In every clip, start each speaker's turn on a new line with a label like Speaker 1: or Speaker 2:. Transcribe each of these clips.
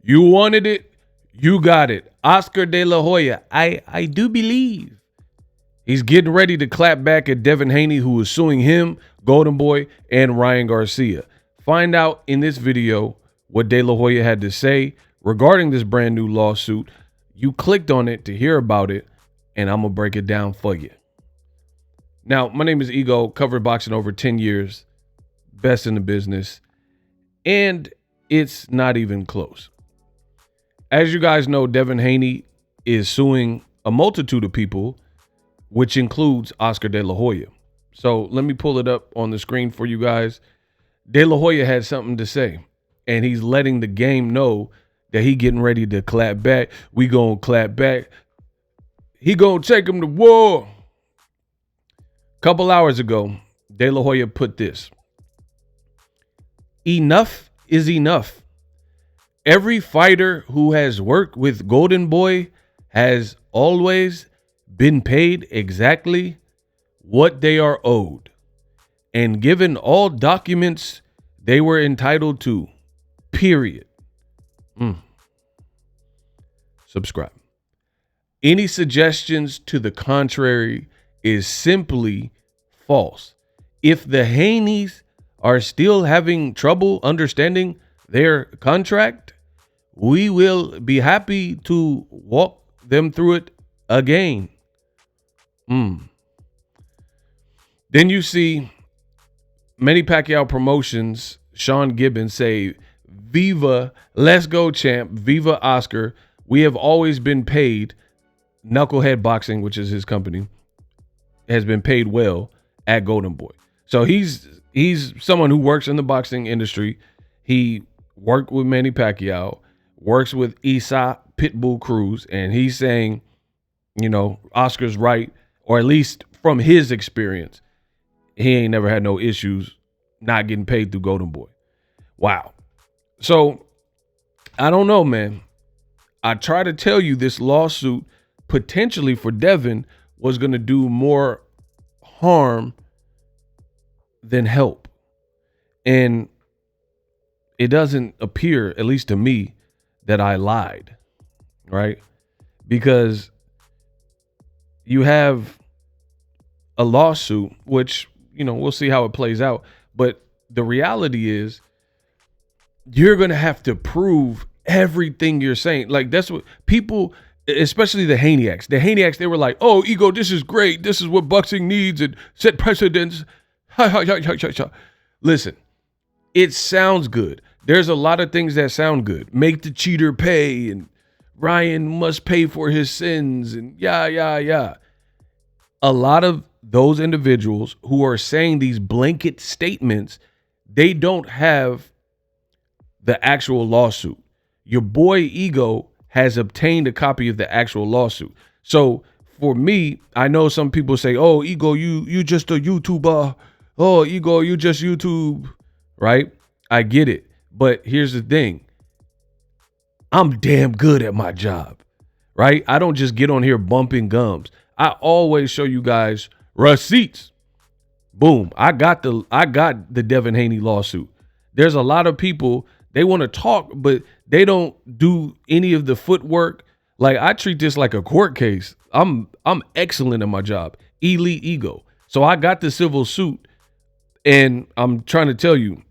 Speaker 1: You wanted it, you got it. Oscar De La Hoya, I do believe he's getting ready to clap back at Devin Haney, who is suing him, Golden Boy, and Ryan Garcia. Find out in this video what De La Hoya had to say regarding this brand new lawsuit. You clicked on it to hear about it, and I'm going to break it down for you. Now, my name is Ego, covered boxing over 10 years, best in the business, and it's not even close. As you guys know, Devin Haney is suing a multitude of people, which includes Oscar De La Hoya. So let me pull it up on the screen for you guys. De La Hoya had something to say, and he's letting the game know that he getting ready to clap back. We gonna clap back. He gonna take him to war. Couple hours ago, De La Hoya put this: enough is enough. Every fighter who has worked with Golden Boy has always been paid exactly what they are owed and given all documents they were entitled to, period. Subscribe. Any suggestions to the contrary is simply false. If the Haneys are still having trouble understanding their contract, we will be happy to walk them through it again. Then you see Manny Pacquiao Promotions, Sean Gibbons say, "Viva, let's go, champ. Viva Oscar. We have always been paid." Knucklehead Boxing, which is his company, has been paid well at Golden Boy. So he's someone who works in the boxing industry. He worked with Manny Pacquiao, works with Isa Pitbull Cruz, and he's saying, you know, Oscar's right, or at least from his experience, he ain't never had no issues not getting paid through Golden Boy. Wow. So I don't know, man. I try to tell you this lawsuit potentially for Devin was going to do more harm than help. And it doesn't appear, at least to me, that I lied, right? Because you have a lawsuit, which, you know, we'll see how it plays out. But the reality is you're going to have to prove everything you're saying. Like, that's what people, especially the Haneyacks. The Haneyacks, they were like, "Oh, Ego, this is great. This is what boxing needs and set precedents." Listen, it sounds good. There's a lot of things that sound good. Make the cheater pay, and Ryan must pay for his sins, and yeah. A lot of those individuals who are saying these blanket statements, they don't have the actual lawsuit. Your boy Ego has obtained a copy of the actual lawsuit. So for me, I know some people say, "Oh, Ego, you just a YouTuber. Oh, Ego, you just YouTube," right? I get it. But here's the thing. I'm damn good at my job, right? I don't just get on here bumping gums. I always show you guys receipts. Boom. I got the Devin Haney lawsuit. There's a lot of people, they want to talk, but they don't do any of the footwork. Like, I treat this like a court case. I'm excellent at my job. Elite Ego. So I got the civil suit, and I'm trying to tell you,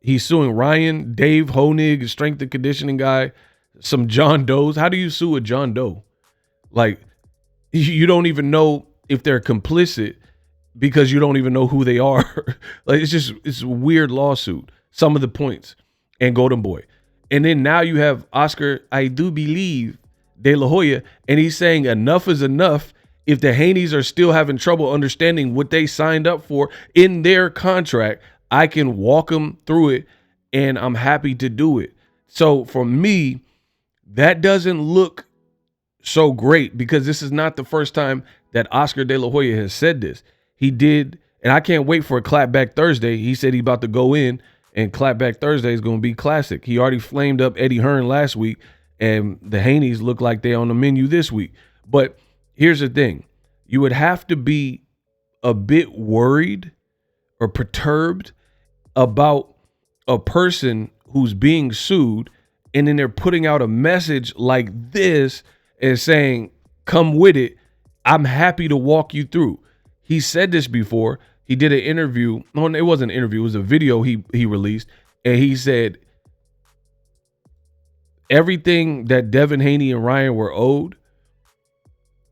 Speaker 1: he's suing Ryan, Dave Honig, a strength and conditioning guy, some John Does. How do you sue a John Doe? Like, you don't even know if they're complicit because you don't even know who they are. Like, it's a weird lawsuit. Some of the points, and Golden Boy. And then now you have Oscar, I do believe, De La Hoya, and he's saying enough is enough. If the Haneys are still having trouble understanding what they signed up for in their contract, I can walk them through it, and I'm happy to do it. So for me, that doesn't look so great, because this is not the first time that Oscar De La Hoya has said this. He did, and I can't wait for a Clapback Thursday. He said he's about to go in, and Clapback Thursday is going to be classic. He already flamed up Eddie Hearn last week, and the Haneys look like they're on the menu this week. But here's the thing. You would have to be a bit worried or perturbed about a person who's being sued and then they're putting out a message like this and saying, come with it. I'm happy to walk you through. He said this before. He did an interview. No, it wasn't an interview. It was a video he released. And he said, everything that Devin Haney and Ryan were owed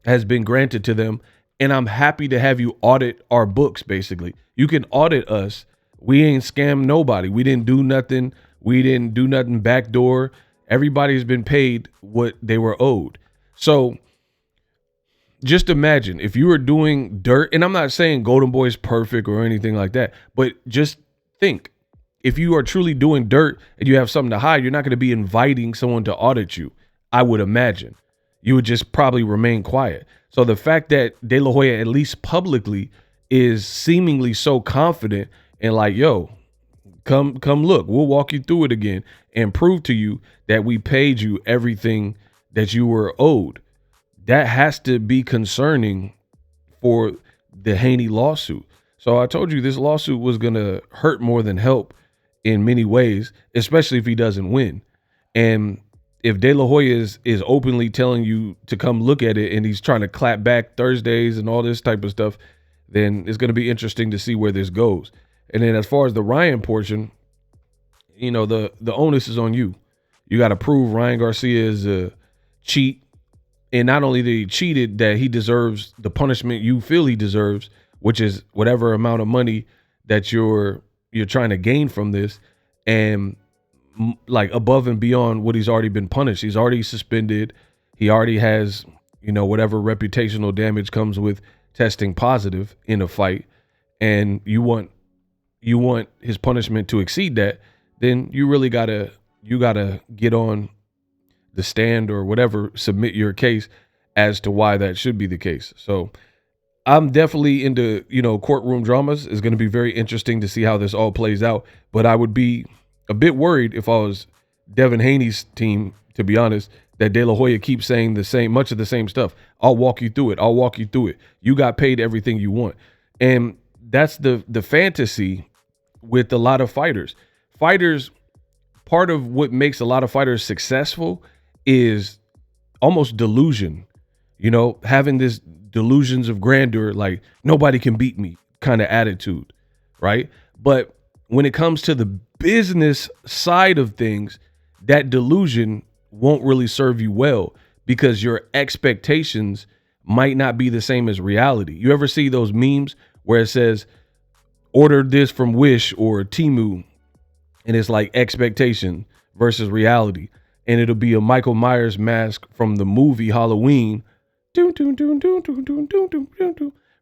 Speaker 1: has been granted to them. And I'm happy to have you audit our books, basically. You can audit us. We ain't scammed nobody. We didn't do nothing. We didn't do nothing backdoor. Everybody's been paid what they were owed. So just imagine if you were doing dirt, and I'm not saying Golden Boy is perfect or anything like that, but just think, if you are truly doing dirt and you have something to hide, you're not going to be inviting someone to audit you. I would imagine you would just probably remain quiet. So the fact that De La Hoya, at least publicly, is seemingly so confident and like, yo, come look, we'll walk you through it again and prove to you that we paid you everything that you were owed. That has to be concerning for the Haney lawsuit. So I told you this lawsuit was going to hurt more than help in many ways, especially if he doesn't win. And if De La Hoya is openly telling you to come look at it and he's trying to clap back Thursdays and all this type of stuff, then it's going to be interesting to see where this goes. And then as far as the Ryan portion, you know, the onus is on you. You got to prove Ryan Garcia is a cheat. And not only that he cheated, that he deserves the punishment you feel he deserves, which is whatever amount of money that you're trying to gain from this, and like above and beyond what he's already been punished. He's already suspended. He already has, you know, whatever reputational damage comes with testing positive in a fight, and you want his punishment to exceed that, then you really gotta get on the stand or whatever, submit your case as to why that should be the case. So I'm definitely into, you know, courtroom dramas. It's going to be very interesting to see how this all plays out. But I would be a bit worried if I was Devin Haney's team, to be honest, that De La Hoya keeps saying much of the same stuff. I'll walk you through it. I'll walk you through it. You got paid everything you want. And that's the fantasy with a lot of fighters. Part of what makes a lot of fighters successful is almost delusion, you know, having this delusions of grandeur, like nobody can beat me kind of attitude, right? But when it comes to the business side of things, that delusion won't really serve you well because your expectations might not be the same as reality. You ever see those memes where it says, order this from Wish or Temu, and it's like expectation versus reality? And it'll be a Michael Myers mask from the movie Halloween,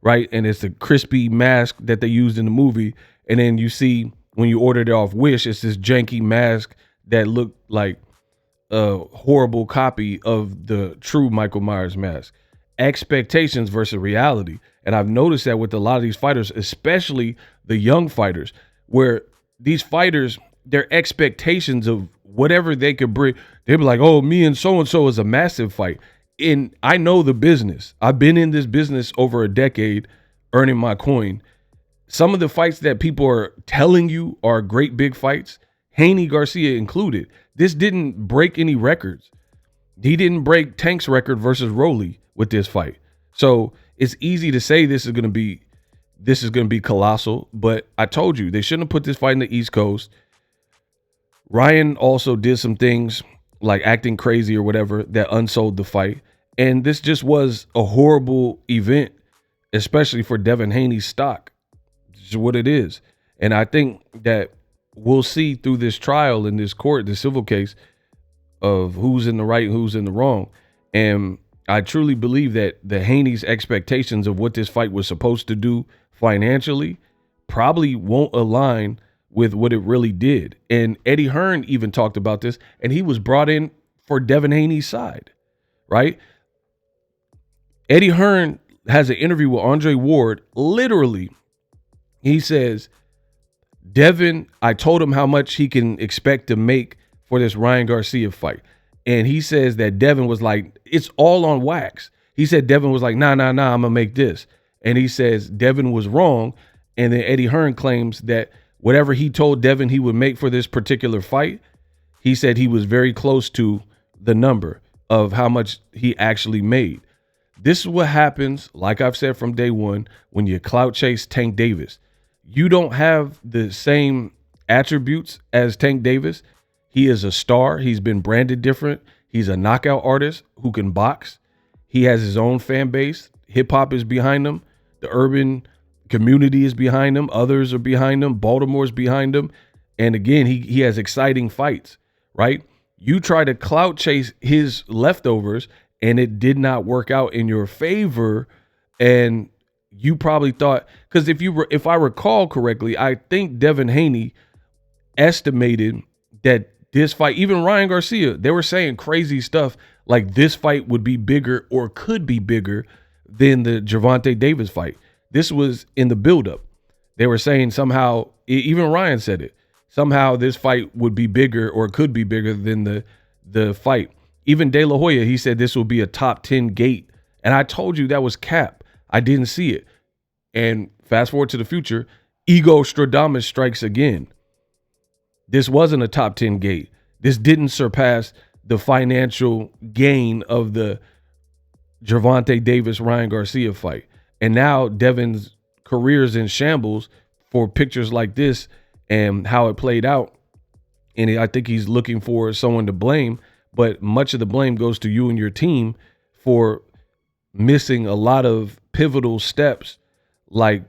Speaker 1: right? And it's a crispy mask that they used in the movie. And then you see when you ordered it off Wish, it's this janky mask that looked like a horrible copy of the true Michael Myers mask. Expectations versus reality. And I've noticed that with a lot of these fighters, especially the young fighters, where these fighters, their expectations of whatever they could bring, they'd be like, oh, me and so-and-so is a massive fight. And I know the business. I've been in this business over a decade, earning my coin. Some of the fights that people are telling you are great big fights, Haney Garcia included, this didn't break any records. He didn't break Tank's record versus Rolly with this fight. So it's easy to say this is going to be colossal, but I told you they shouldn't have put this fight in the East Coast. Ryan also did some things like acting crazy or whatever that unsold the fight. And this just was a horrible event, especially for Devin Haney's stock. This is what it is. And I think that we'll see through this trial in this court, the civil case, of who's in the right and who's in the wrong. And I truly believe that the Haney's expectations of what this fight was supposed to do financially probably won't align with what it really did. And Eddie Hearn even talked about this, and he was brought in for Devin Haney's side, right? Eddie Hearn has an interview with Andre Ward. Literally, he says, Devin, I told him how much he can expect to make for this Ryan Garcia fight. And he says that Devin was like, it's all on wax. He said Devin was like, nah, I'm going to make this. And he says Devin was wrong. And then Eddie Hearn claims that whatever he told Devin he would make for this particular fight, he said he was very close to the number of how much he actually made. This is what happens, like I've said from day one, when you clout chase Tank Davis. You don't have the same attributes as Tank Davis. He is a star. He's been branded different. He's a knockout artist who can box. He has his own fan base. Hip hop is behind him. The urban community is behind him. Others are behind him. Baltimore's behind him. And again, he has exciting fights, right? You try to clout chase his leftovers and it did not work out in your favor. And you probably thought, because if I recall correctly, I think Devin Haney estimated that this fight, even Ryan Garcia, they were saying crazy stuff like this fight would be bigger or could be bigger than the Gervonta Davis fight. This was in the buildup. They were saying somehow, even Ryan said it, somehow this fight would be bigger or could be bigger than the fight. Even De La Hoya, he said this will be a top 10 gate. And I told you that was cap. I didn't see it. And fast forward to the future, Ego Stradamus strikes again. This wasn't a top 10 gate. This didn't surpass the financial gain of the Gervonta Davis Ryan Garcia fight. And now Devin's career is in shambles for pictures like this and how it played out. And I think he's looking for someone to blame, but much of the blame goes to you and your team for missing a lot of pivotal steps like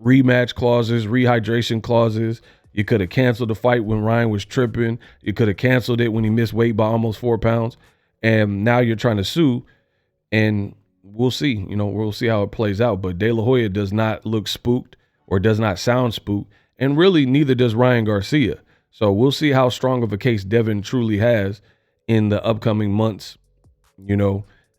Speaker 1: rematch clauses, rehydration clauses. You could have canceled the fight when Ryan was tripping. You could have canceled it when he missed weight by almost 4 pounds. And now you're trying to sue, and we'll see. We'll see how it plays out. But De La Hoya does not look spooked or does not sound spooked. And really, neither does Ryan Garcia. So we'll see how strong of a case Devin truly has in the upcoming months,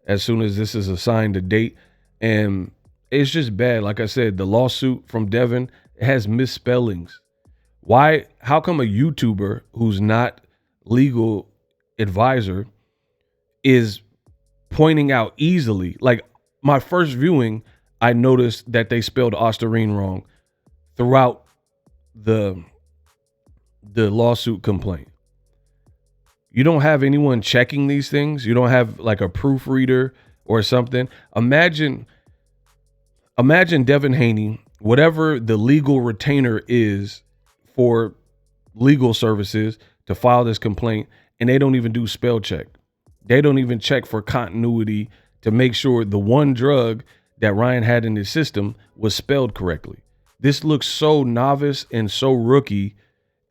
Speaker 1: as soon as this is assigned a date. And it's just bad. Like I said, the lawsuit from Devin has misspellings. Why? How come a YouTuber who's not legal advisor is pointing out easily? Like my first viewing, I noticed that they spelled Osterine wrong throughout the lawsuit complaint. You don't have anyone checking these things. You don't have like a proofreader or something. Imagine Devin Haney, whatever the legal retainer is for legal services to file this complaint, and they don't even do spell check. They don't even check for continuity to make sure the one drug that Ryan had in his system was spelled correctly. This looks so novice and so rookie,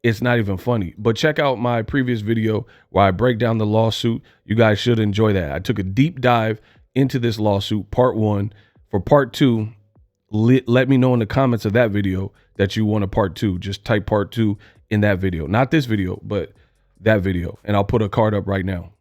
Speaker 1: it's not even funny. But check out my previous video where I break down the lawsuit. You guys should enjoy that. I took a deep dive into this lawsuit, part 1. For part 2, let me know in the comments of that video that you want a part 2. Just type part 2 in that video. Not this video, but that video. And I'll put a card up right now.